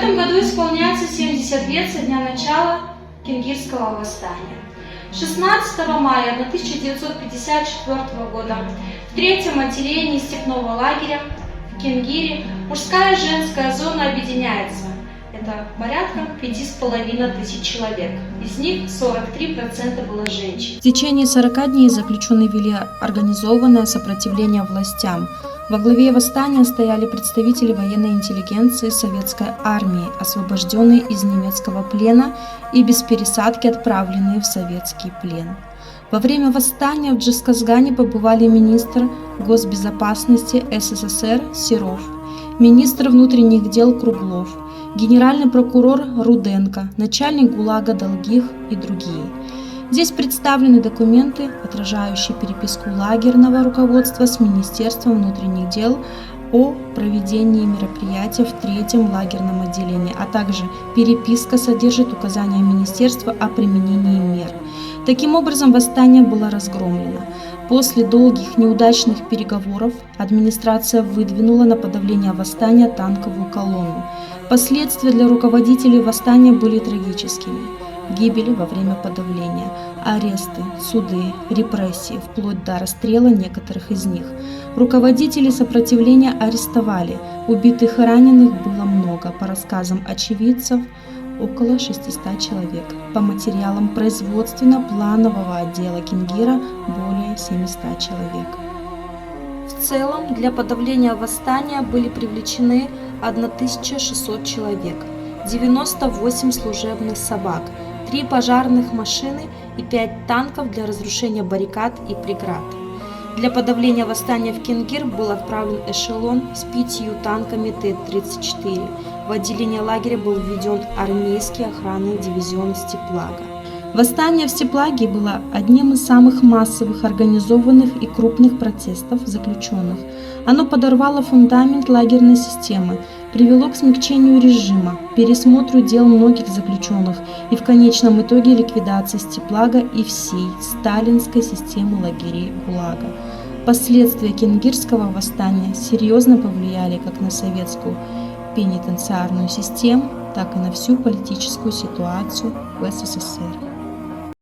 этом году исполняется 70 лет со дня начала Кингирского восстания. 16 мая 1954 года в третьем отделении степного лагеря в Кингире мужская и женская зона объединяется. Это порядка 5500 человек. Из них 43% было женщин. В течение 40 дней заключенные вели организованное сопротивление властям. Во главе восстания стояли представители военной интеллигенции советской армии, освобожденные из немецкого плена и без пересадки отправленные в советский плен. Во время восстания в Джасказгане побывали министр госбезопасности СССР Серов, министр внутренних дел Круглов, генеральный прокурор Руденко, начальник ГУЛАГа Долгих и другие. Здесь представлены документы, отражающие переписку лагерного руководства с Министерством внутренних дел о проведении мероприятия в третьем лагерном отделении, а также переписка содержит указания Министерства о применении мер. Таким образом, восстание было разгромлено. После долгих неудачных переговоров администрация выдвинула на подавление восстания танковую колонну. Последствия для руководителей восстания были трагическими. Гибели во время подавления, аресты, суды, репрессии, вплоть до расстрела некоторых из них. Руководителей сопротивления арестовали, убитых и раненых было много, по рассказам очевидцев около 600 человек. По материалам производственно-планового отдела Кингира более 700 человек. В целом для подавления восстания были привлечены 1600 человек, 98 служебных собак, 3 пожарных машины и 5 танков для разрушения баррикад и преград. Для подавления восстания в Кингир был отправлен эшелон с 5 танками Т-34. В отделение лагеря был введен армейский охранный дивизион Степлага. Восстание в Степлаге было одним из самых массовых, организованных и крупных протестов заключенных. Оно подорвало фундамент лагерной системы, привело к смягчению режима, пересмотру дел многих заключенных и в конечном итоге ликвидации Степлага и всей сталинской системы лагерей ГУЛАГа. Последствия Кингирского восстания серьезно повлияли как на советскую пенитенциарную систему, так и на всю политическую ситуацию в СССР.